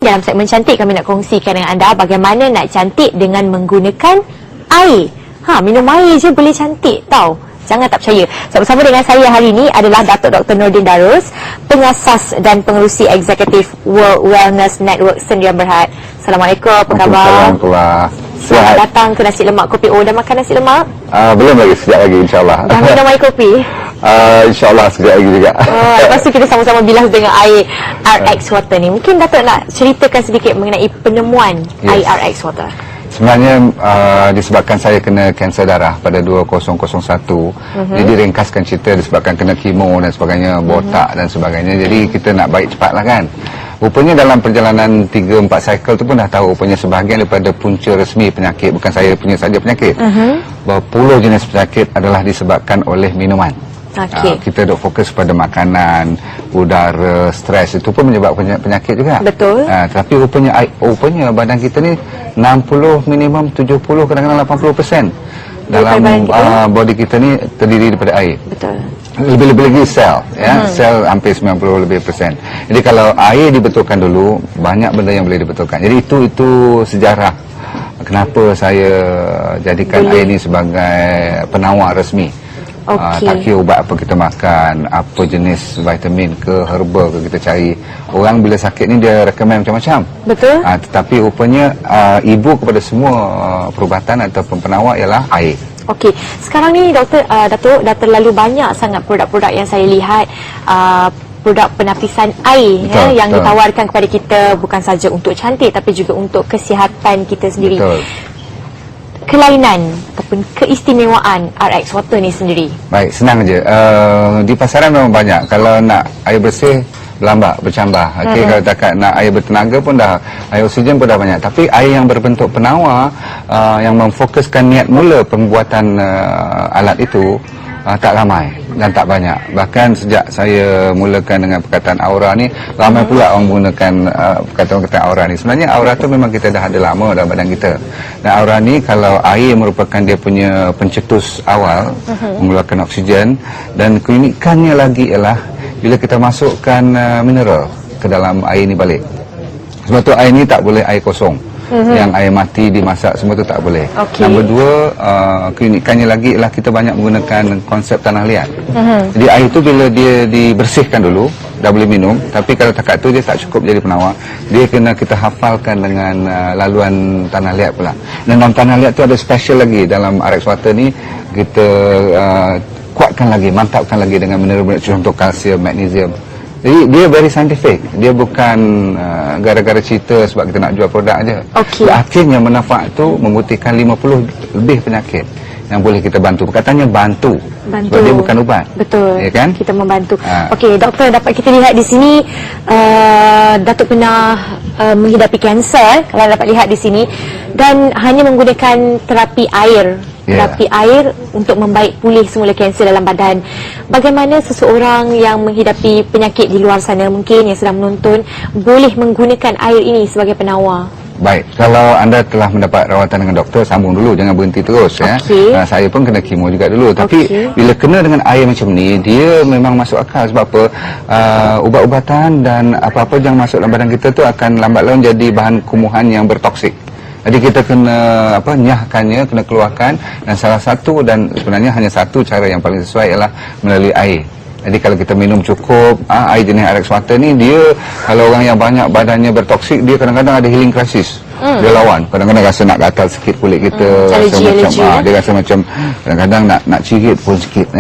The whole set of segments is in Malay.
Dalam segmen cantik kami nak kongsikan dengan anda bagaimana nak cantik dengan menggunakan air. Minum air je boleh cantik tau. Jangan tak percaya. Bersama dengan saya hari ini adalah Datuk Dr. Nordin Darus, pengasas dan pengerusi eksekutif World Wellness Network Sdn Bhd. Assalamualaikum, apa khabar? Selamat datang ke Nasi Lemak Kopi O. Dah makan nasi lemak? Belum lagi, sekejap lagi insyaAllah. Dah minum air kopi? InsyaAllah sekejap lagi juga. Lepas tu kita sama-sama bilas dengan air RX Water ni. Mungkin Datuk nak ceritakan sedikit mengenai penemuan air RX Water. Sebenarnya disebabkan saya kena kanser darah pada 2001. Jadi ringkaskan cerita disebabkan kena kemo dan sebagainya, botak dan sebagainya. Jadi kita nak baik cepatlah kan. Rupanya dalam perjalanan 3-4 cycle tu pun dah tahu rupanya sebahagian daripada punca resmi penyakit, bukan saya punya saja penyakit, berpuluh jenis penyakit adalah disebabkan oleh minuman. Kita duk fokus pada makanan, udara, stres, itu pun menyebabkan penyakit juga. Betul. Tapi rupanya badan kita ni 60 minimum 70 kadang-kadang 80% dalam body kita ni terdiri daripada air. Betul. Lebih-lebih lagi sel, ya, sel hampir 90 lebih persen. Jadi kalau air dibetulkan dulu, banyak benda yang boleh dibetulkan. Jadi itu sejarah kenapa saya jadikan air ni sebagai penawar resmi. Tak kira ubat apa kita makan, apa jenis vitamin ke, herbal ke kita cari. Orang bila sakit ni dia recommend macam-macam. Betul. Tetapi rupanya ibu kepada semua perubatan ataupun penawar ialah air. Okey, sekarang ni Datuk dah terlalu banyak sangat produk-produk yang saya lihat, produk penapisan air yang ditawarkan kepada kita, bukan saja untuk cantik tapi juga untuk kesihatan kita sendiri. Betul. Kelainan ataupun keistimewaan RX Water ni sendiri? Baik, senang je. Di pasaran memang banyak. Kalau nak air bersih, berlambak, bercambah. Kalau takat nak air bertenaga pun dah, air oksigen pun dah banyak. Tapi air yang berbentuk penawar, yang memfokuskan niat mula pembuatan alat itu, tak ramai dan tak banyak. Bahkan sejak saya mulakan dengan perkataan aura ni, ramai pula orang menggunakan perkataan aura ni. Sebenarnya aura tu memang kita dah ada lama dalam badan kita. Dan aura ni kalau air merupakan dia punya pencetus awal, mengeluarkan oksigen, dan keunikannya lagi ialah bila kita masukkan mineral ke dalam air ni balik. Sebab tu air ni tak boleh air kosong. Yang air mati dimasak semua tu tak boleh. Nombor dua, keunikannya lagi ialah kita banyak menggunakan konsep tanah liat. Jadi air tu bila dia dibersihkan dulu, dah boleh minum. Tapi kalau takat tu dia tak cukup jadi penawar. Dia kena kita hafalkan dengan laluan tanah liat pula. Dan dalam tanah liat tu ada special lagi. Dalam RX Water ni kita kuatkan lagi, mantapkan lagi dengan mineral-mineral contoh kalsium, magnesium. Jadi dia very scientific. Dia bukan gara-gara cerita sebab kita nak jual produk aja. Akhirnya manfaat tu membuktikan 50 lebih penyakit yang boleh kita bantu. Perkataannya bantu. Sebab dia bukan ubat. Betul. Ya kan? Kita membantu. Okey, doktor, dapat kita lihat di sini Datuk pernah menghidapi kanser, kalau dapat lihat di sini, dan hanya menggunakan terapi air. Terapi air untuk membaik pulih semula kanser dalam badan. Bagaimana seseorang yang menghidapi penyakit di luar sana, mungkin yang sedang menonton, boleh menggunakan air ini sebagai penawar? Baik, kalau anda telah mendapat rawatan dengan doktor, sambung dulu, jangan berhenti terus. Saya pun kena kemo juga dulu. Tapi bila kena dengan air macam ni, dia memang masuk akal. Sebab apa? Ubat-ubatan dan apa-apa yang masuk dalam badan kita tu akan lambat laun jadi bahan kumuhan yang bertoksik. Jadi kita kena nyahkannya, kena keluarkan, dan salah satu dan sebenarnya hanya satu cara yang paling sesuai ialah melalui air. Jadi kalau kita minum cukup air jenis RX Water ni, dia kalau orang yang banyak badannya bertoksik, dia kadang-kadang ada healing crisis. Dia lawan, kadang-kadang rasa nak gatal sikit kulit kita, dia rasa macam kadang-kadang nak cirit pun sikit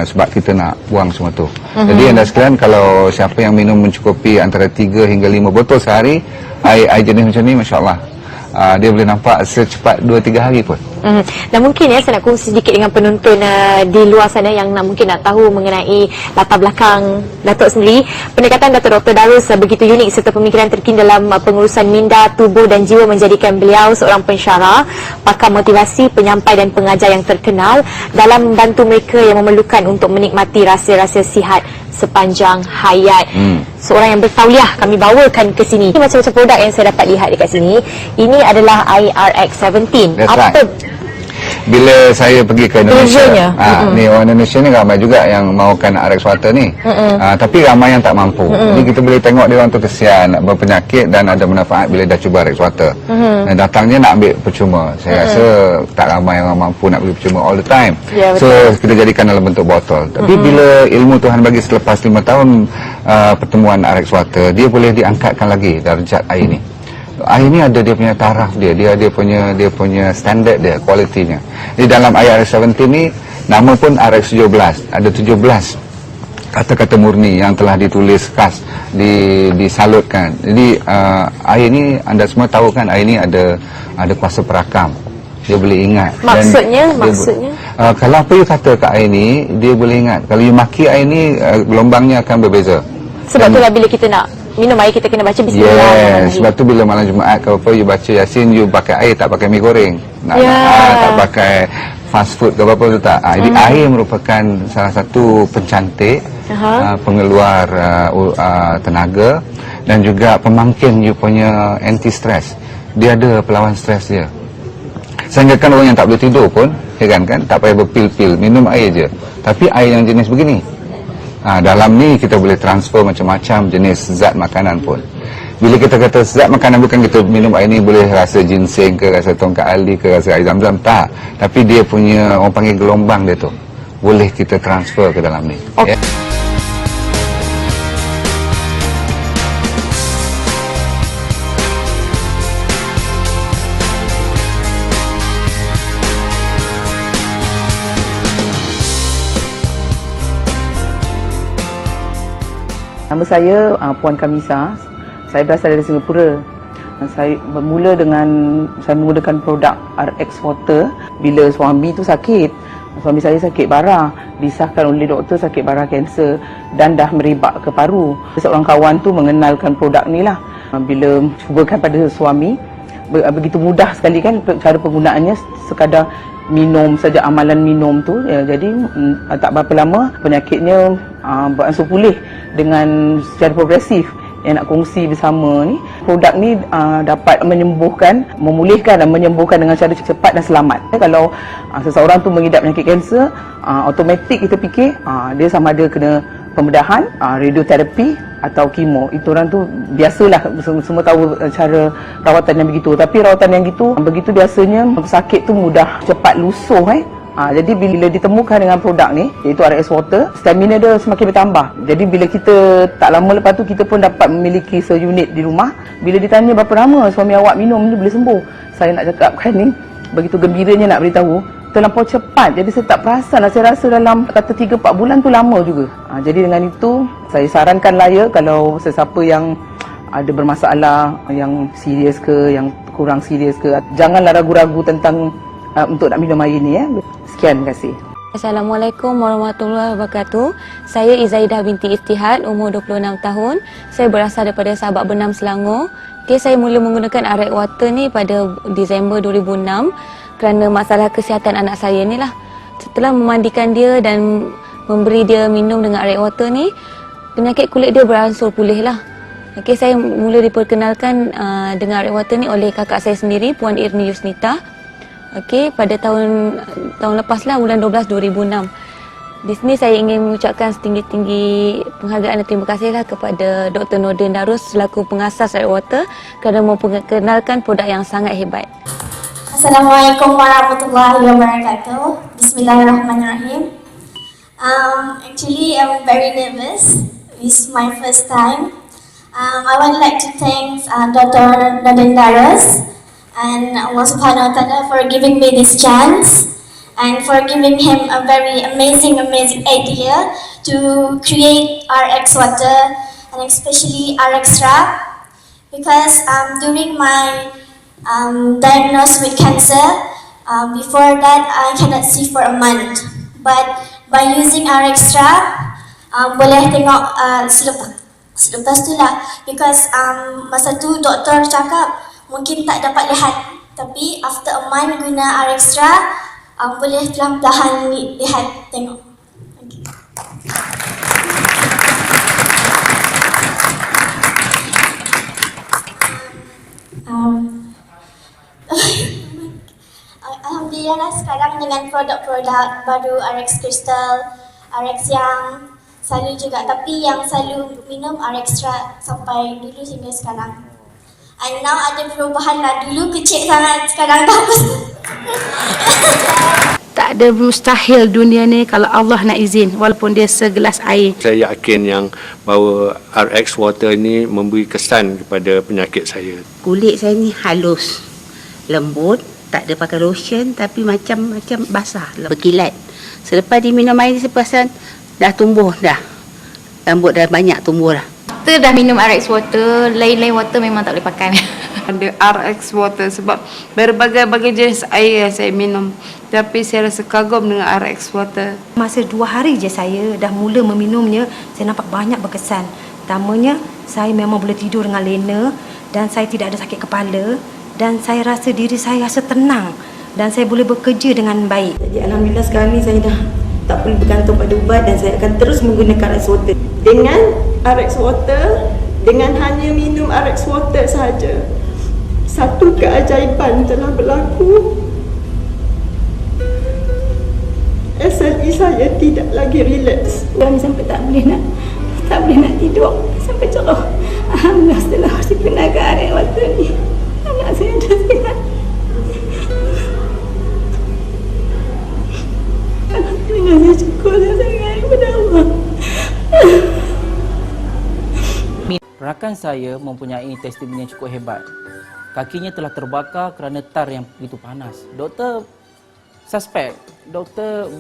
sebab kita nak buang semua tu. Jadi anda sekalian, kalau siapa yang minum mencukupi antara 3 hingga 5 botol sehari air jenis macam ni, masya-Allah, dia boleh nampak secepat 2-3 hari pun. Dan mungkin saya nak kongsi sedikit dengan penonton di luar sana yang mungkin nak tahu mengenai latar belakang Datuk sendiri. Pendekatan Datuk Dr. Darus begitu unik serta pemikiran terkini dalam pengurusan minda, tubuh dan jiwa menjadikan beliau seorang pensyarah, pakar motivasi, penyampai dan pengajar yang terkenal dalam membantu mereka yang memerlukan untuk menikmati rasa-rasa sihat sepanjang hayat. Seorang yang bertauliah kami bawakan ke sini. Ini macam-macam produk yang saya dapat lihat dekat sini. Ini adalah air RX 17. bila saya pergi ke Indonesia, Bezanya. ni orang Indonesia ni ramai juga yang mahukan RX water ni. Tapi ramai yang tak mampu. Jadi kita boleh tengok dia orang tu kesian, berpenyakit dan ada manfaat bila dah cuba RX water. Dan datangnya nak ambil percuma. Saya rasa tak ramai orang mampu nak beli percuma all the time. Ya, So kita jadikan dalam bentuk botol. Tapi bila ilmu Tuhan bagi selepas 5 tahun pertemuan RX water, dia boleh diangkatkan lagi darjat air ni. Air ni ada dia punya taraf dia punya standard dia, kualitinya. Di dalam air RX-17 ni, nama pun RX-17, ada 17 kata-kata murni yang telah ditulis khas, disalutkan. Jadi air ni anda semua tahu kan, air ni ada kuasa perakam. Dia boleh ingat. Maksudnya? Kalau apa you kata kat air ni, dia boleh ingat. Kalau you maki air ni, gelombangnya akan berbeza. Sebab itulah bila kita nak minum air, kita kena baca bismillah. Yes, sebab tu bila malam Jumaat kalau apa you baca Yasin, you pakai air, tak pakai mi goreng. Tak pakai fast food ke apa-apa tu tak. Jadi air merupakan salah satu pencantik, pengeluar tenaga dan juga pemangkin you punya anti-stress. Dia ada pelawan stres dia. Sehingga kan orang yang tak boleh tidur pun, heran kan, tak payah berpil-pil, minum air je. Tapi air yang jenis begini, dalam ni kita boleh transfer macam-macam jenis zat makanan pun. Bila kita kata zat makanan, bukan kita minum air ni boleh rasa ginseng ke, rasa tongkat ali ke, rasa air zam-zam, tak. Tapi dia punya, orang panggil gelombang dia tu, boleh kita transfer ke dalam ni. Okay. Nama saya Puan Kamisa. Saya berasal dari Singapura. Saya bermula dengan saya menggunakan produk RX Water bila suami tu sakit. Suami saya sakit bara, disahkan oleh doktor sakit bara kanser dan dah merebak ke paru. Seorang kawan tu mengenalkan produk ni lah. Bila cubakan pada suami, begitu mudah sekali kan cara penggunaannya, sekadar minum saja, amalan minum tu jadi tak berapa lama penyakitnya beransur pulih dengan secara progresif. Yang nak kongsi bersama ni, produk ni dapat menyembuhkan, memulihkan dan menyembuhkan dengan cara cepat dan selamat. Kalau seseorang tu mengidap penyakit kanser, automatik kita fikir dia sama ada kena pembedahan, radioterapi atau kemo. Itu orang tu biasalah, semua tahu cara rawatan yang begitu. Tapi rawatan yang begitu biasanya sakit tu mudah cepat lusuh. Jadi bila ditemukan dengan produk ni, iaitu RX Water, stamina dia semakin bertambah. Jadi bila kita tak lama lepas tu, kita pun dapat memiliki seunit di rumah. Bila ditanya berapa lama suami awak minum ni boleh sembuh, saya nak cakapkan ni, begitu gembiranya nak beritahu, terlampau cepat. Jadi saya tak perasan, saya rasa dalam kata 3-4 bulan tu lama juga. Jadi dengan itu, saya sarankan ya, kalau sesiapa yang ada bermasalah, yang serius ke, yang kurang serius ke, janganlah ragu-ragu tentang untuk nak minum air ni ya. Sekian, terima kasih. Assalamualaikum warahmatullahi wabarakatuh. Saya Izaidah binti Iftihad, umur 26 tahun. Saya berasal daripada Sabak Benam, Selangor. Saya mula menggunakan RX Water ni pada Disember 2006 kerana masalah kesihatan anak saya ni lah. Setelah memandikan dia dan memberi dia minum dengan RX Water ni, penyakit kulit dia beransur pulih lah. Saya mula diperkenalkan dengan RX Water ni oleh kakak saya sendiri, Puan Irni Yusnita. Pada tahun lepas lah, bulan 12 2006. Di sini saya ingin mengucapkan setinggi-tinggi penghargaan dan terima kasih lah kepada Dr. Nordin Darus selaku pengasas RX Water kerana memperkenalkan produk yang sangat hebat. Assalamualaikum warahmatullahi wabarakatuh. Bismillahirrahmanirrahim. Actually, I'm very nervous. It's my first time. I would like to thank Dr. Nordin Darus and Allah Subhanahu Wa Taala for giving me this chance and for giving him a very amazing idea to create RX Water and especially RX Strap, because during my diagnosed with cancer, before that I cannot see for a month, but by using RX Strap, boleh tengok selepas tu lah, because masa tu doktor cakap mungkin tak dapat lihat, tapi after a month guna RX Strap, boleh perlahan-lahan lihat, tengok. Okay. Alhamdulillah sekarang dengan dengan produk-produk baru RX Crystal, RX yang selalu juga, tapi yang selalu minum RX Extra sampai dulu hingga sekarang. And now ada perubahan lah, dulu kecil sangat, sekarang dah besar. Tak ada mustahil dunia ni kalau Allah nak izin, walaupun dia segelas air. Saya yakin yang bahawa RX Water ni memberi kesan kepada penyakit saya. Kulit saya ni halus, lembut, tak ada pakai lotion tapi macam basah, berkilat. Selepas diminum air saya perasan dah tumbuh dah. Rambut dah banyak tumbuh dah. Kita dah minum RX Water, lain-lain water memang tak boleh pakai. Ada RX Water sebab berbagai-bagai jenis air yang saya minum. Tapi saya rasa kagum dengan RX Water. Masa 2 hari je saya dah mula meminumnya, saya nampak banyak berkesan. Pertamanya, saya memang boleh tidur dengan lena dan saya tidak ada sakit kepala dan saya rasa diri saya rasa tenang dan saya boleh bekerja dengan baik. Jadi alhamdulillah sekarang ni saya dah tak perlu bergantung pada ubat dan saya akan terus menggunakan RX Water. Dengan RX Water, dengan hanya minum RX Water sahaja, satu keajaiban telah berlaku. SLE saya tidak lagi relax. Kami sampai tak boleh nak tidur sampai colok. Alhamdulillah setelah saya gunakan RX Water ni, anak saya dah sihat. Alhamdulillah saya syukur sangat kepada Allah. Rakan saya mempunyai testimoni yang cukup hebat. Kakinya telah terbakar kerana tar yang begitu panas. Doktor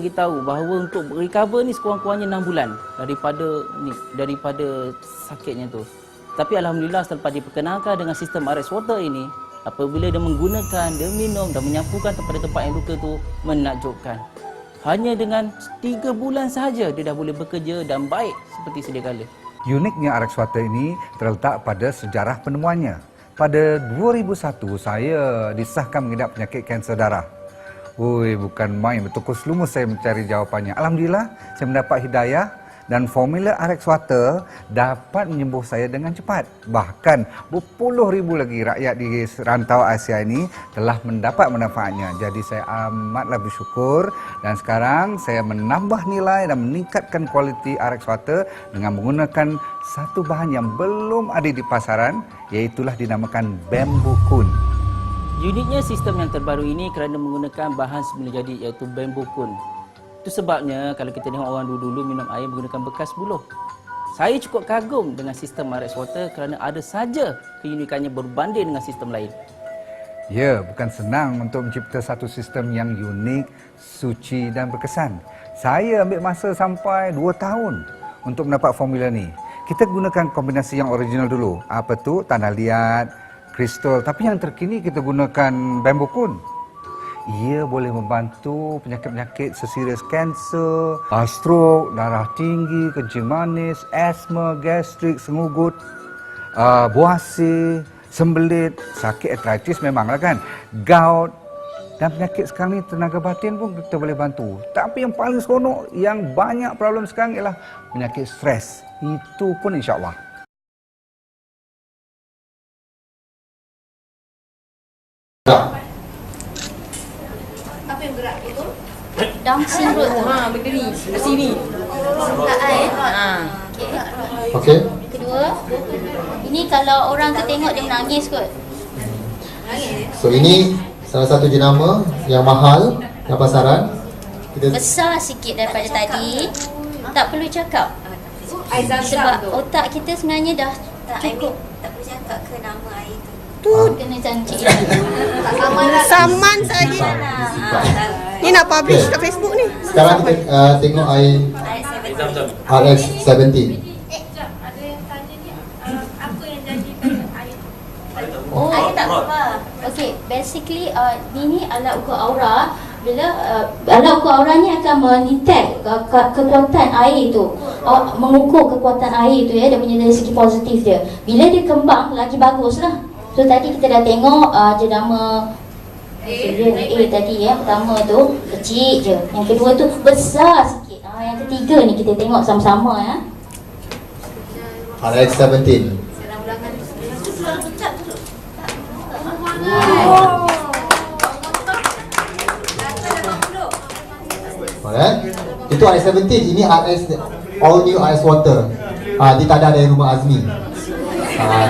beritahu bahawa untuk recover ni sekurang-kurangnya 6 bulan daripada sakitnya tu. Tapi alhamdulillah selepas diperkenalkan dengan sistem RX Water ini, apabila dia menggunakan, dia minum dan menyapukan tempat yang luka tu, menakjubkan. Hanya dengan 3 bulan sahaja dia dah boleh bekerja dan baik seperti sedia kala. Uniknya RX Water ini terletak pada sejarah penemuannya. Pada 2001, saya disahkan mengidap penyakit kanser darah. Bukan main, bertukar lumus saya mencari jawapannya. Alhamdulillah, saya mendapat hidayah dan formula RX Water dapat menyembuh saya dengan cepat. Bahkan berpuluh ribu lagi rakyat di rantau Asia ini telah mendapat manfaatnya. Jadi saya amatlah bersyukur dan sekarang saya menambah nilai dan meningkatkan kualiti RX Water dengan menggunakan satu bahan yang belum ada di pasaran, iaitulah dinamakan bamboo kun. Uniknya sistem yang terbaru ini kerana menggunakan bahan semula jadi iaitu bamboo kun. Itu sebabnya kalau kita tengok orang dulu-dulu minum air menggunakan bekas buluh. Saya cukup kagum dengan sistem RX Water kerana ada saja keunikannya berbanding dengan sistem lain. Ya, bukan senang untuk mencipta satu sistem yang unik, suci dan berkesan. Saya ambil masa sampai 2 tahun untuk mendapat formula ni. Kita gunakan kombinasi yang original dulu. Apa tu? Tanah liat, kristal. Tapi yang terkini kita gunakan bamboo kun. Ia boleh membantu penyakit-penyakit seserius kanser, stroke, darah tinggi, kencing manis, asma, gastrik, sengugut, buasi, sembelit, sakit artritis memanglah kan, gout dan penyakit sekarang ni tenaga batin pun kita boleh bantu. Tapi yang paling seronok, yang banyak problem sekarang ialah penyakit stres. Itu pun insya-Allah. Apa yang gerak itu? Down syndrome tu. Berdiri. Sini. Okey. Kedua, ini kalau orang tu tengok dia menangis kot. So ini salah satu jenama yang mahal dalam pasaran. Besar sikit daripada tadi. Tak perlu cakap. Sebab otak kita sebenarnya dah cukup. Tak perlu cakap ke nama air tu. Tu kena janji. Saman saja. Ni nak publish kat Facebook ni. Sekarang kita tengok air RX17. Oh, air tak apa. Okay, basically ini alat ukur aura. Bila alat ukur aura ni akan mendetect kekuatan air tu, mengukur kekuatan air tu ya, dia punya dari segi positif dia. Bila dia kembang lagi bagus lah. So tadi kita dah tengok jenama A tadi ya, pertama tu kecil je, yang kedua tu besar sikit, yang ketiga ni kita tengok sama-sama ya. RX17. Alright. Itu RX17, ini RX all new RX water. Dia tak ada dari rumah Azmi.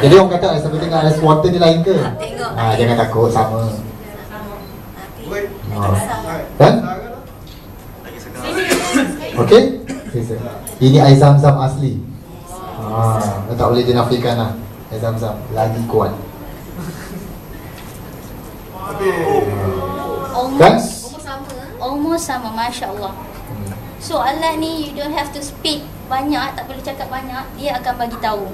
Jadi orang kata RX17 dengan RX water ni lain ke? Jangan takut, sama. Kan? Okey? Ini air zam-zam asli. Tak boleh dinafikan lah. Air zam-zam lagi kuat. Almost sama, Masya Allah. So alat ni you don't have to speak banyak, tak perlu cakap banyak, dia akan bagi tahu.